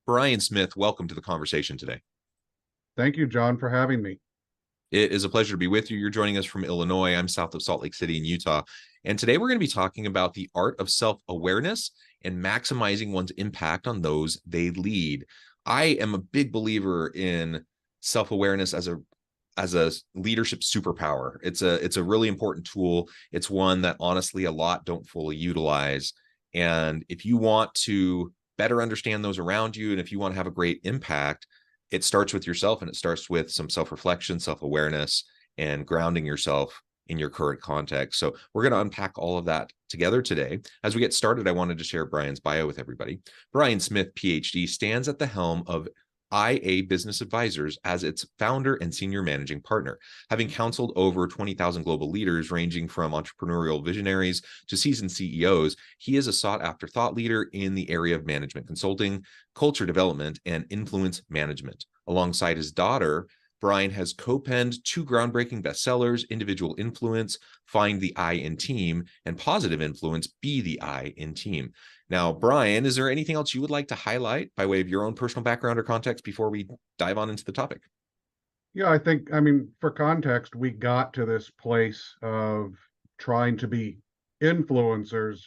Brian Smith, welcome to the conversation today. Thank you, John, for having me. It is a pleasure to be with you. You're joining us from Illinois. I'm south of Salt Lake City in Utah. And today we're going to be talking about the art of self-awareness and maximizing one's impact on those they lead. I am a big believer in self-awareness as a leadership superpower. It's a really important tool. It's one that honestly a lot don't fully utilize. And if you want to better understand those around you, and if you want to have a great impact, it starts with yourself, and it starts with some self-reflection, self-awareness, and grounding yourself in your current context. So we're going to unpack all of that together today. As we get started, I wanted to share Brian's bio with everybody. Brian Smith, PhD, stands at the helm of IA Business Advisors as its founder and senior managing partner. Having counseled over 20,000 global leaders ranging from entrepreneurial visionaries to seasoned CEOs, he is a sought-after thought leader in the area of management consulting, culture development, and influence management. Alongside his daughter, Brian has co-penned 2 groundbreaking bestsellers, Individual Influence, Find the I in Team, and Positive Influence, Be the I in Team. Now, Brian, is there anything else you would like to highlight by way of your own personal background or context before we dive on into the topic? Yeah, I mean, for context, we got to this place of trying to be influencers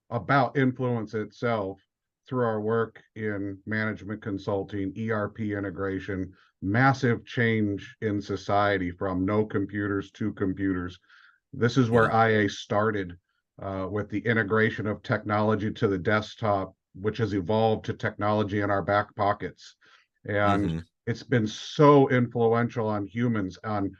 about influence itself through our work in management consulting, ERP integration, massive change in society from no computers to computers. This is where IA started with the integration of technology to the desktop, which has evolved to technology in our back pockets. And it's been so influential on humans, on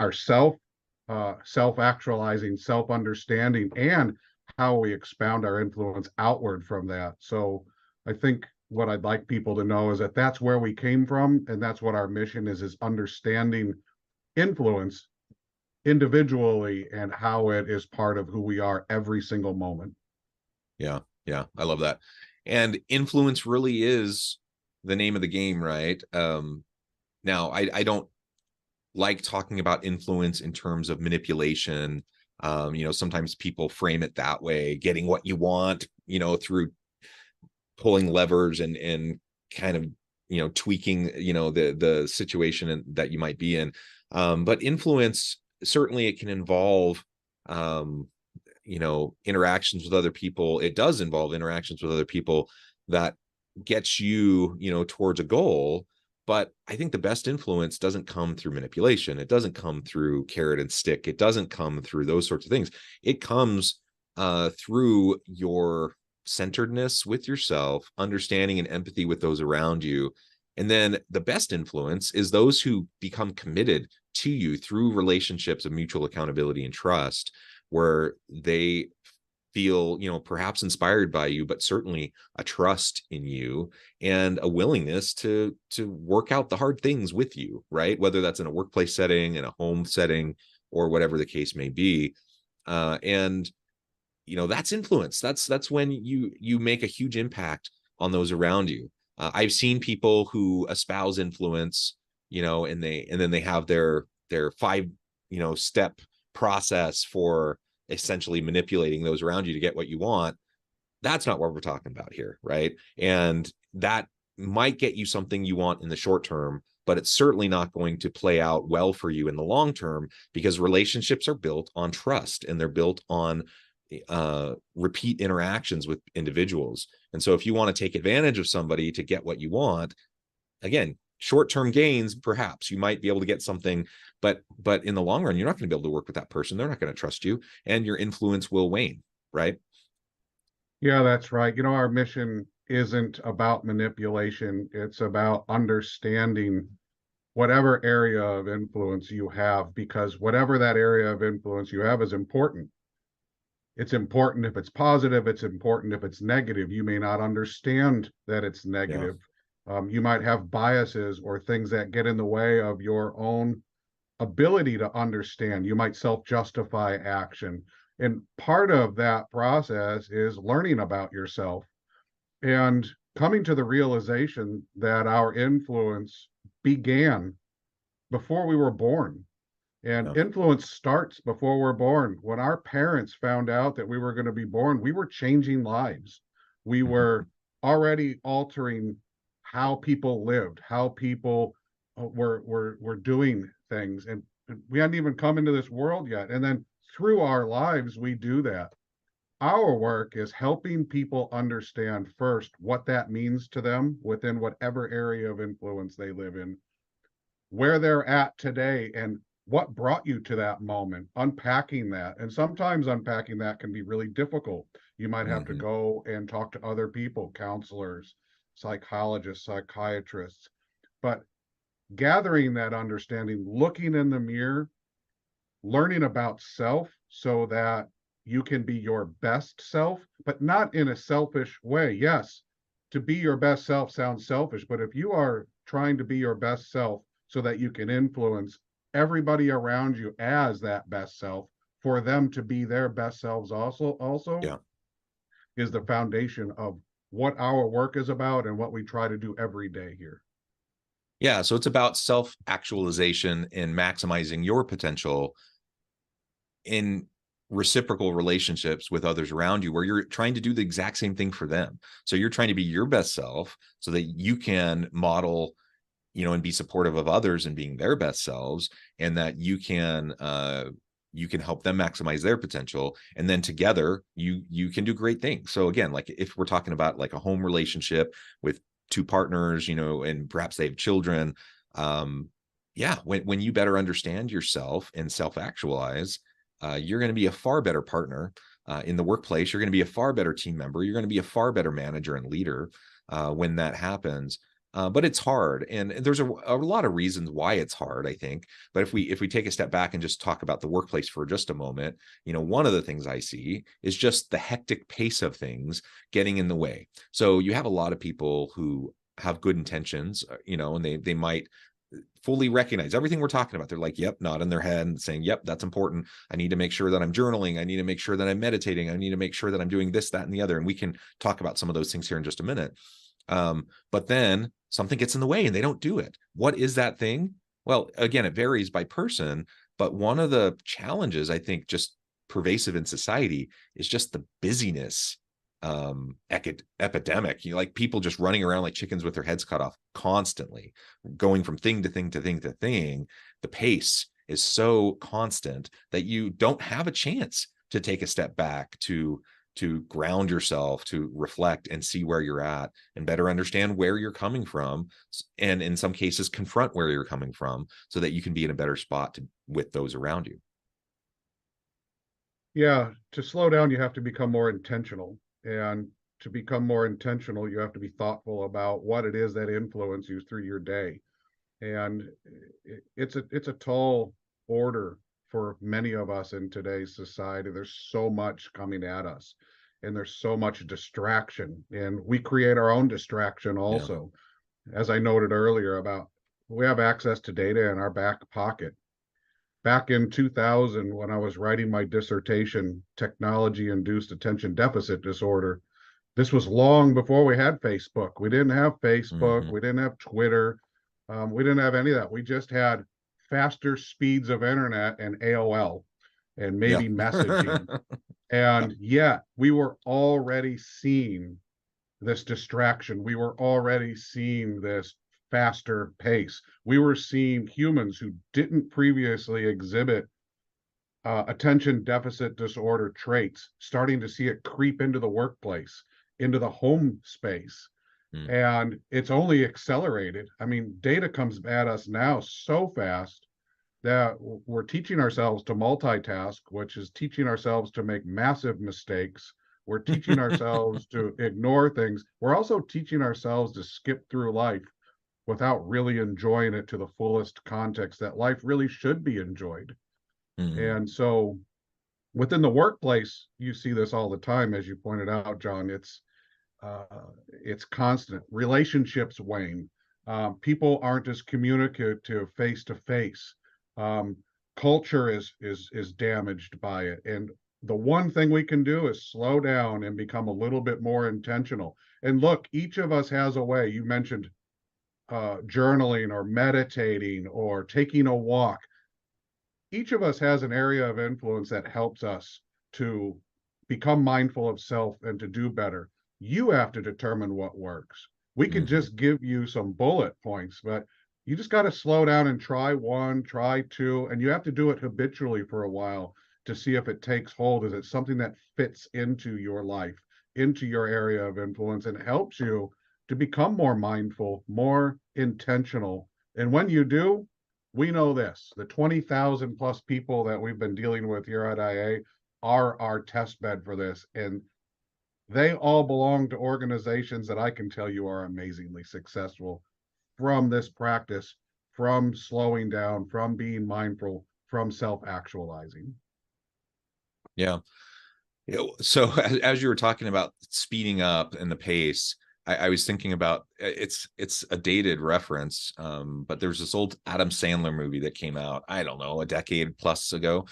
our self-actualizing, self-understanding, and how we expound our influence outward from that. So I think what I'd like people to know is that that's where we came from, and that's what our mission is understanding influence individually and how it is part of who we are every single moment. Yeah, I love that. And influence really is the name of the game, right? Now, I don't like talking about influence in terms of manipulation. Sometimes people frame it that way, getting what you want, through pulling levers and kind of, tweaking, the situation that you might be in. But influence, certainly it can involve, interactions with other people. It does involve interactions with other people that gets you, towards a goal. But I think the best influence doesn't come through manipulation. It doesn't come through carrot and stick. It doesn't come through those sorts of things. It comes through your centeredness with yourself, understanding and empathy with those around you. And then the best influence is those who become committed to you through relationships of mutual accountability and trust, where they feel, perhaps inspired by you, but certainly a trust in you and a willingness to work out the hard things with you, right? Whether that's in a workplace setting, in a home setting, or whatever the case may be. And that's influence. That's when you make a huge impact on those around you. I've seen people who espouse influence, and then they have their 5 step process for essentially manipulating those around you to get what you want. That's not what we're talking about here, right? And that might get you something you want in the short term, but it's certainly not going to play out well for you in the long term, because relationships are built on trust, and they're built on repeat interactions with individuals. And so if you want to take advantage of somebody to get what you want, again, short-term gains, perhaps you might be able to get something, but in the long run, you're not going to be able to work with that person. They're not going to trust you, and your influence will wane, right? Yeah, that's right. Our mission isn't about manipulation. It's about understanding whatever area of influence you have, because whatever that area of influence you have is important. It's important if it's positive. It's important if it's negative. You may not understand that it's negative. You might have biases or things that get in the way of your own ability to understand. You might self-justify action. And part of that process is learning about yourself and coming to the realization that our influence began before we were born. And influence starts before we're born. When our parents found out that we were going to be born, we were changing lives. We were already altering how people lived, how people were doing things, and we hadn't even come into this world yet. And then through our lives, we do that. Our work is helping people understand first what that means to them within whatever area of influence they live in, where they're at today, and what brought you to that moment, unpacking that. And sometimes unpacking that can be really difficult. You might have to Hmm. go and talk to other people, counselors, psychologists, psychiatrists, but gathering that understanding, looking in the mirror, learning about self so that you can be your best self, but not in a selfish way. Yes, to be your best self sounds selfish, but if you are trying to be your best self so that you can influence everybody around you as that best self, for them to be their best selves also Yeah. is the foundation of what our work is about and what we try to do every day here. Yeah. So it's about self-actualization and maximizing your potential in reciprocal relationships with others around you, where you're trying to do the exact same thing for them. So you're trying to be your best self so that you can model, and be supportive of others and being their best selves, and that you can help them maximize their potential, and then together you can do great things. So again, like if we're talking about like a home relationship with two partners, and perhaps they have children, yeah, when you better understand yourself and self-actualize, you're going to be a far better partner in the workplace. You're going to be a far better team member. You're going to be a far better manager and leader when that happens. But it's hard, and there's a lot of reasons why it's hard, I think. But if we take a step back and just talk about the workplace for just a moment, one of the things I see is just the hectic pace of things getting in the way. So you have a lot of people who have good intentions, and they might fully recognize everything we're talking about. They're like, yep, nodding their head and saying, yep, that's important. I need to make sure that I'm journaling. I need to make sure that I'm meditating. I need to make sure that I'm doing this, that, and the other. And we can talk about some of those things here in just a minute. But then something gets in the way and they don't do it. What is that thing? Well, again, it varies by person, but one of the challenges I think just pervasive in society is just the busyness epidemic. Like people just running around like chickens with their heads cut off constantly, going from thing to thing to thing to thing. The pace is so constant that you don't have a chance to take a step back, to ground yourself, to reflect and see where you're at and better understand where you're coming from, and in some cases confront where you're coming from so that you can be in a better spot with those around you. Yeah, to slow down, you have to become more intentional. And to become more intentional, you have to be thoughtful about what it is that influences you through your day. And it's a tall order for many of us in today's society. There's so much coming at us, and there's so much distraction, and we create our own distraction Yeah. also. As I noted earlier about, we have access to data in our back pocket. Back in 2000, when I was writing my dissertation, technology-induced attention deficit disorder, this was long before we had Facebook. We didn't have Facebook. Mm-hmm. We didn't have Twitter. We didn't have any of that. We just had faster speeds of internet and AOL and Yeah. maybe messaging. And yet we were already seeing this distraction. We were already seeing this faster pace. We were seeing humans who didn't previously exhibit attention deficit disorder traits, starting to see it creep into the workplace, into the home space. Mm. And it's only accelerated. I mean, data comes at us now so fast that we're teaching ourselves to multitask, which is teaching ourselves to make massive mistakes. We're teaching ourselves to ignore things. We're also teaching ourselves to skip through life without really enjoying it to the fullest context that life really should be enjoyed. Mm-hmm. And so within the workplace, you see this all the time, as you pointed out, John. It's constant. Relationships wane. People aren't as communicative face to face. Culture is damaged by it. And the one thing we can do is slow down and become a little bit more intentional. And look, each of us has a way. You mentioned journaling or meditating or taking a walk. Each of us has an area of influence that helps us to become mindful of self and to do better. You have to determine what works. We could Mhm. just give you some bullet points, but you just got to slow down and try one, try two, and you have to do it habitually for a while to see if it takes hold. Is it something that fits into your life, into your area of influence, and helps you to become more mindful, more intentional? And when you do, we know this, the 20,000 plus people that we've been dealing with here at IA are our test bed for this. And they all belong to organizations that I can tell you are amazingly successful from this practice, from slowing down, from being mindful, from self-actualizing. Yeah. So as you were talking about speeding up and the pace, I was thinking about it's a dated reference, but there's this old Adam Sandler movie that came out, I don't know, a decade plus ago,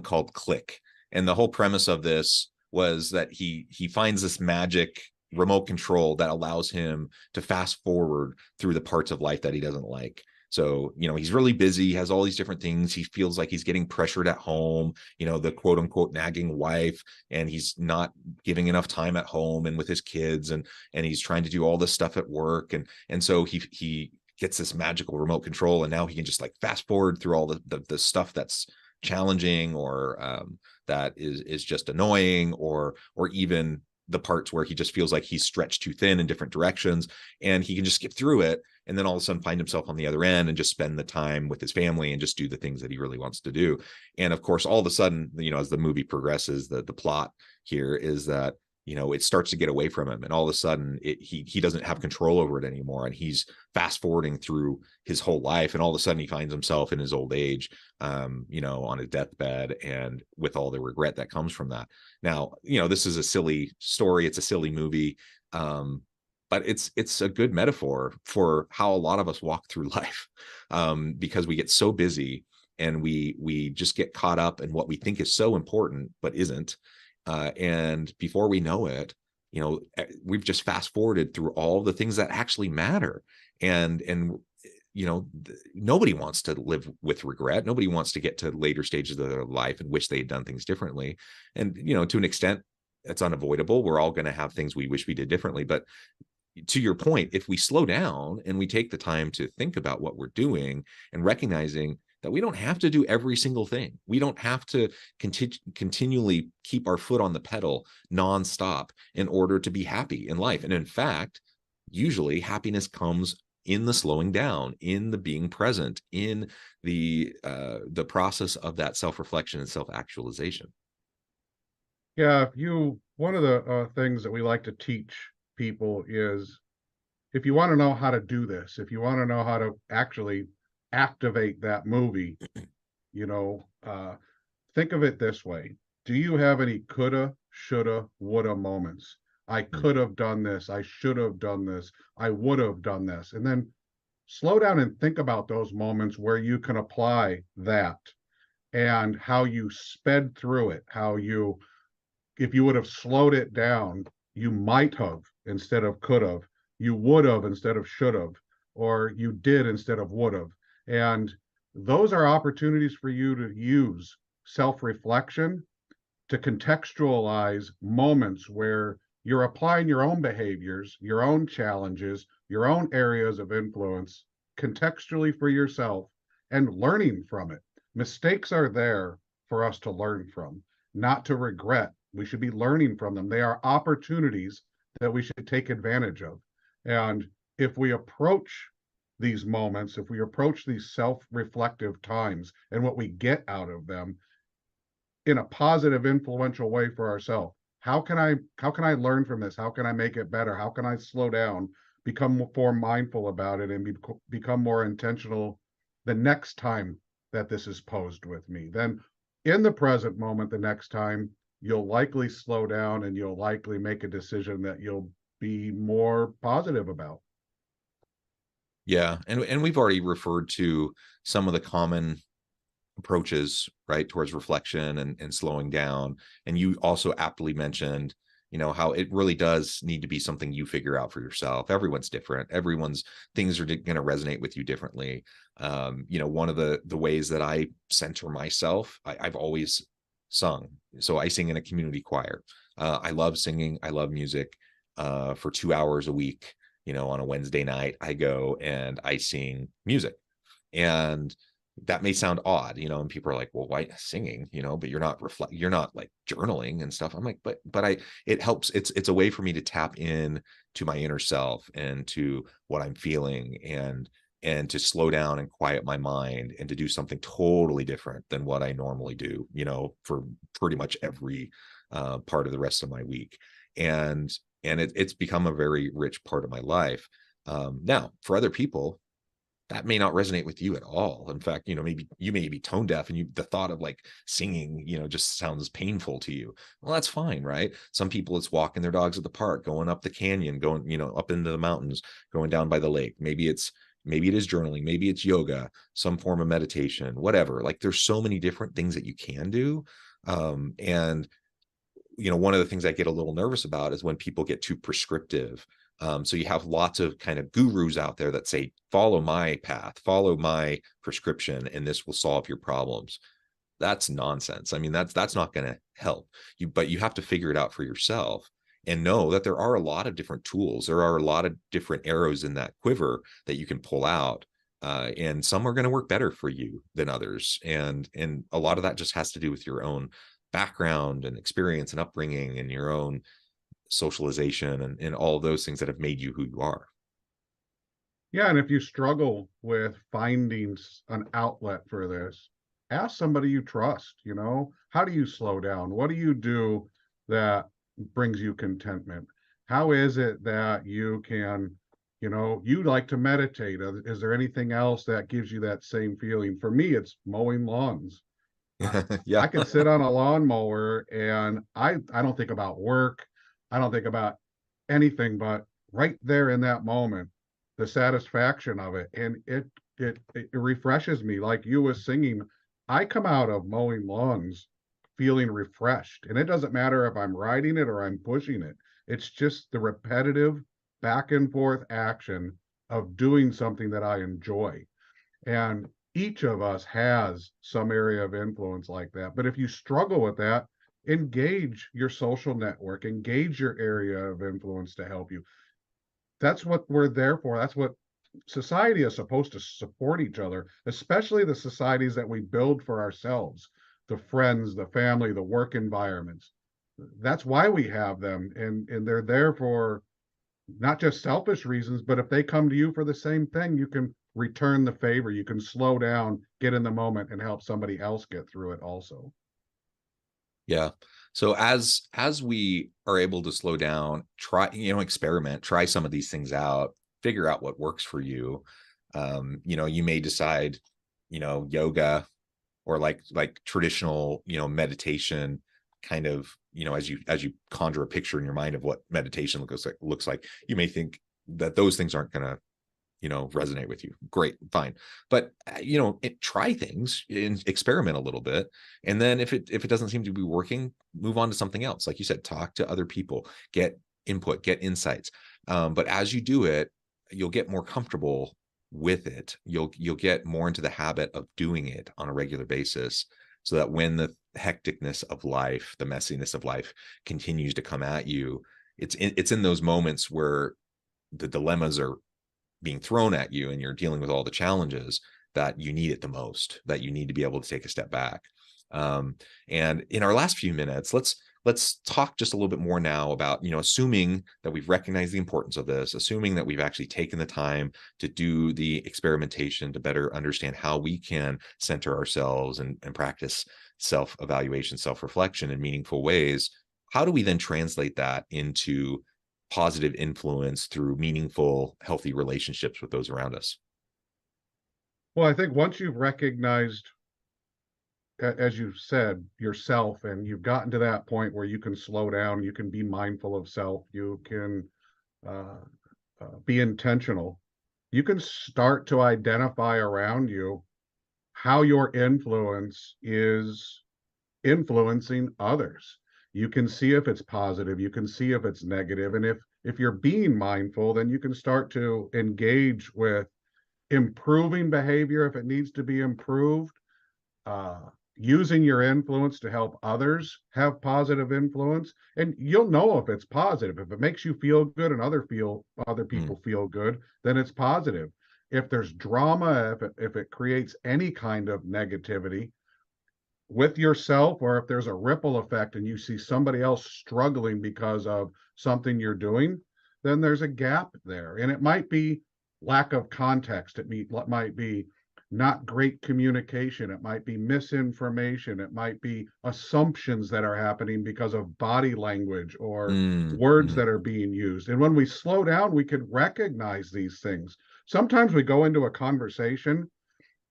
called Click. And the whole premise of this was that he finds this magic remote control that allows him to fast forward through the parts of life that he doesn't like. So, he's really busy, he has all these different things. He feels like he's getting pressured at home, the quote unquote nagging wife, and he's not giving enough time at home and with his kids, and he's trying to do all this stuff at work. And so he gets this magical remote control, and now he can just like fast forward through all the stuff that's challenging, or that is just annoying, or even the parts where he just feels like he's stretched too thin in different directions, and he can just skip through it and then all of a sudden find himself on the other end and just spend the time with his family and just do the things that he really wants to do. And of course, all of a sudden, as the movie progresses, the plot here is that it starts to get away from him, and all of a sudden he doesn't have control over it anymore, and he's fast forwarding through his whole life, and all of a sudden he finds himself in his old age, on his deathbed, and with all the regret that comes from that. Now, this is a silly story, it's a silly movie, but it's a good metaphor for how a lot of us walk through life, because we get so busy, and we just get caught up in what we think is so important but isn't. And before we know it, we've just fast forwarded through all the things that actually matter. And nobody wants to live with regret. Nobody wants to get to later stages of their life and wish they had done things differently. And, to an extent, it's unavoidable. We're all going to have things we wish we did differently. But to your point, if we slow down and we take the time to think about what we're doing, and recognizing that we don't have to do every single thing, we don't have to continually keep our foot on the pedal nonstop in order to be happy in life. And in fact, usually happiness comes in the slowing down, in the being present, in the process of that self-reflection and self-actualization. Yeah, one of the things that we like to teach people is, if you want to know how to do this, if you want to know how to actually activate that movie, think of it this way. Do you have any coulda, shoulda, woulda moments? I could have done this. I should have done this. I would have done this. And then slow down and think about those moments where you can apply that, and how you sped through it, if you would have slowed it down, you might have instead of could have, you would have instead of should have, or you did instead of would have. And those are opportunities for you to use self-reflection to contextualize moments where you're applying your own behaviors, your own challenges, your own areas of influence contextually for yourself, and learning from it. Mistakes are there for us to learn from, not to regret. We should be learning from them. They are opportunities that we should take advantage of. And if we approach these moments, if we approach these self-reflective times and what we get out of them in a positive, influential way for ourselves, how can I learn from this? How can I make it better? How can I slow down, become more mindful about it, and become more intentional the next time that this is posed with me? Then in the present moment, the next time, you'll likely slow down, and you'll likely make a decision that you'll be more positive about. Yeah, and we've already referred to some of the common approaches, right, towards reflection and slowing down. And you also aptly mentioned, how it really does need to be something you figure out for yourself. Everyone's different. Everyone's things are going to resonate with you differently. One of the ways that I center myself, I've always sung. So I sing in a community choir. I love singing. I love music. For 2 hours a week, on a Wednesday night, I go and I sing music. And that may sound odd, and people are like, well, why singing, but you're not like journaling and stuff. I'm like, but it helps. It's a way for me to tap in to my inner self and to what I'm feeling, and to slow down and quiet my mind, and to do something totally different than what I normally do, for pretty much every part of the rest of my week. And it's become a very rich part of my life. Now, for other people, that may not resonate with you at all. In fact, maybe you may be tone deaf, and the thought of like singing, just sounds painful to you. Well, that's fine, right? Some people, it's walking their dogs at the park, going up the canyon, going, up into the mountains, going down by the lake. Maybe it is journaling, maybe it's yoga, some form of meditation, whatever. Like, there's so many different things that you can do. And one of the things I get a little nervous about is when people get too prescriptive. So you have lots of kind of gurus out there that say, follow my path, follow my prescription, and this will solve your problems. That's nonsense. I mean, that's not going to help you, but you have to figure it out for yourself and know that there are a lot of different tools. There are a lot of different arrows in that quiver that you can pull out. And some are going to work better for you than others. And a lot of that just has to do with your own background and experience and upbringing, and your own socialization, and all of those things that have made you who you are. Yeah, and if you struggle with finding an outlet for this, ask somebody you trust, how do you slow down? What do you do that brings you contentment? How is it that you can, you like to meditate? Is there anything else that gives you that same feeling? For me, it's mowing lawns. Yeah. I can sit on a lawnmower and I don't think about work. I don't think about anything but right there in that moment, the satisfaction of it. And it refreshes me. Like you was singing, I come out of mowing lawns feeling refreshed. And it doesn't matter if I'm riding it or I'm pushing it. It's just the repetitive back and forth action of doing something that I enjoy. And each of us has some area of influence like that. But if you struggle with that, engage your social network, engage your area of influence to help you. That's what we're there for. That's what society is supposed to support each other, especially the societies that we build for ourselves, the friends, the family, the work environments. That's why we have them. And they're there for not just selfish reasons, but if they come to you for the same thing, you can return the favor. You can slow down, get in the moment, and help somebody else get through it also. Yeah. So as we are able to slow down, try, experiment, try some of these things out, figure out what works for you. You may decide, yoga, or like traditional, meditation, kind of, as you conjure a picture in your mind of what meditation looks like, you may think that those things aren't going to, resonate with you. Great, fine. But, try things and experiment a little bit. And then if it doesn't seem to be working, move on to something else. Like you said, talk to other people, get input, get insights. But as you do it, you'll get more comfortable with it. You'll get more into the habit of doing it on a regular basis, so that when the hecticness of life, the messiness of life continues to come at you, it's in those moments where the dilemmas are being thrown at you and you're dealing with all the challenges that you need it the most, that you need to be able to take a step back. And in our last few minutes, let's talk just a little bit more now about, assuming that we've recognized the importance of this, assuming that we've actually taken the time to do the experimentation to better understand how we can center ourselves and practice self-evaluation, self-reflection in meaningful ways. How do we then translate that into positive influence through meaningful, healthy relationships with those around us? Well, I think once you've recognized, as you said, yourself, and you've gotten to that point where you can slow down, you can be mindful of self, you can be intentional, you can start to identify around you how your influence is influencing others. You can see if it's positive, you can see if it's negative, and if you're being mindful, then you can start to engage with improving behavior if it needs to be improved, using your influence to help others have positive influence, and you'll know if it's positive. If it makes you feel good and other people feel good, then it's positive. If there's drama, if it creates any kind of negativity with yourself, or if there's a ripple effect and you see somebody else struggling because of something you're doing, then there's a gap there. And it might be lack of context. It might be not great communication. It might be misinformation. It might be assumptions that are happening because of body language or words that are being used. And when we slow down, we can recognize these things. Sometimes we go into a conversation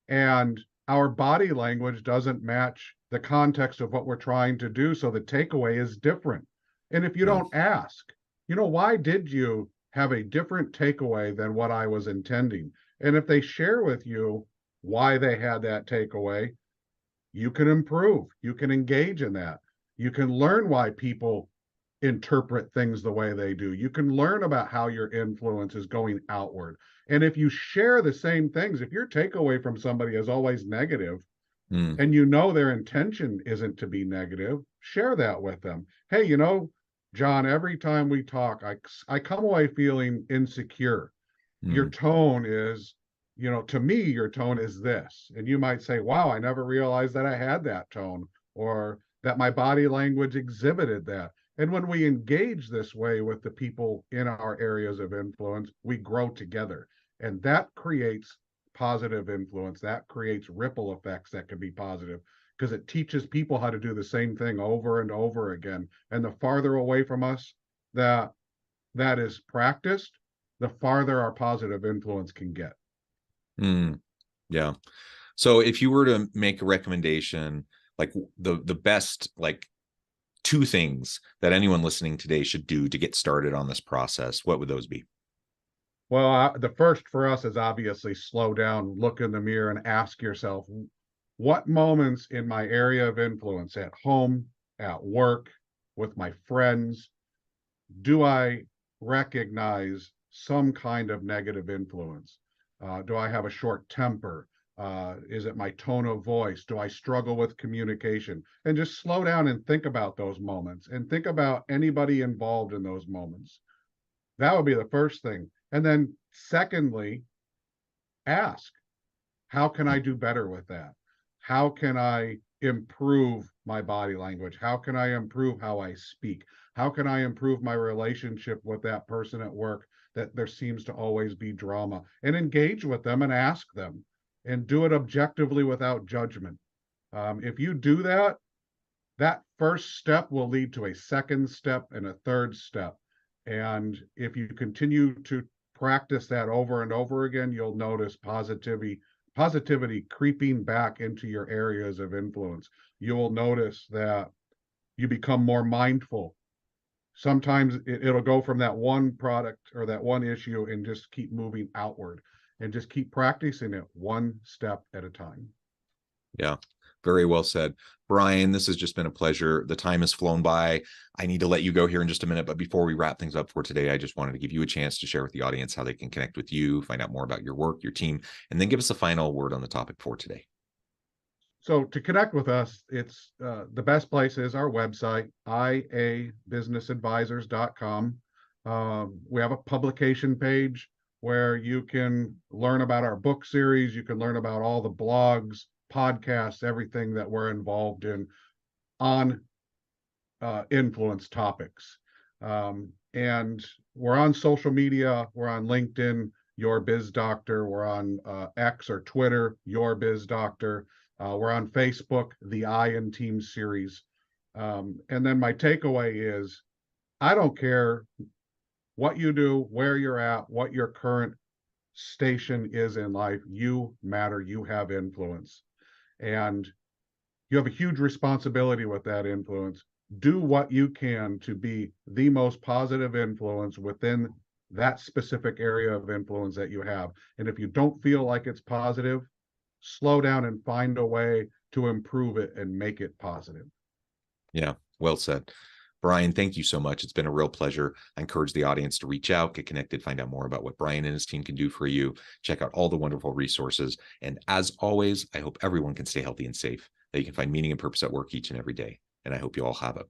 and our body language doesn't match the context of what we're trying to do. So the takeaway is different. And if you don't ask, why did you have a different takeaway than what I was intending? And if they share with you why they had that takeaway, you can improve. You can engage in that. You can learn why people interpret things the way they do. You can learn about how your influence is going outward. And if you share the same things, if your takeaway from somebody is always negative, and their intention isn't to be negative, share that with them. Hey, John, every time we talk, I come away feeling insecure. Your tone is, to me, your tone is this. And you might say, wow, I never realized that I had that tone, or that my body language exhibited that. And when we engage this way with the people in our areas of influence, we grow together. And that creates positive influence. That creates ripple effects that can be positive, because it teaches people how to do the same thing over and over again. And the farther away from us that is practiced, the farther our positive influence can get. Yeah. So if you were to make a recommendation, like the best, like 2 things that anyone listening today should do to get started on this process, what would those be? Well, the first for us is obviously slow down, look in the mirror, and ask yourself, what moments in my area of influence, at home, at work, with my friends, do I recognize some kind of negative influence? Do I have a short temper? Is it my tone of voice? Do I struggle with communication? And just slow down and think about those moments, and think about anybody involved in those moments. That would be the first thing. And then secondly, ask, how can I do better with that? How can I improve my body language? How can I improve how I speak? How can I improve my relationship with that person at work that there seems to always be drama? And engage with them and ask them, and do it objectively without judgment. If you do that, that first step will lead to a second step and a third step. And if you continue to practice that over and over again, you'll notice positivity creeping back into your areas of influence. You will notice that you become more mindful. Sometimes it'll go from that one product or that one issue and just keep moving outward, and just keep practicing it one step at a time. Yeah, very well said. Brian, this has just been a pleasure. The time has flown by. I need to let you go here in just a minute, but before we wrap things up for today, I just wanted to give you a chance to share with the audience how they can connect with you, find out more about your work, your team, and then give us a final word on the topic for today. So to connect with us, it's the best place is our website, iabusinessadvisors.com. We have a publication page where you can learn about our book series. You can learn about all the blogs, podcasts, everything that we're involved in on influence topics. And we're on social media. We're on LinkedIn, Your Biz Doctor. We're on X or Twitter, Your Biz Doctor. We're on Facebook, the I and Team series. And then my takeaway is, I don't care what you do, where you're at, what your current station is in life. You matter. You have influence. And you have a huge responsibility with that influence. Do what you can to be the most positive influence within that specific area of influence that you have. And if you don't feel like it's positive, slow down and find a way to improve it and make it positive. Yeah, well said. Brian, thank you so much. It's been a real pleasure. I encourage the audience to reach out, get connected, find out more about what Brian and his team can do for you. Check out all the wonderful resources. And as always, I hope everyone can stay healthy and safe, that you can find meaning and purpose at work each and every day. And I hope you all have a great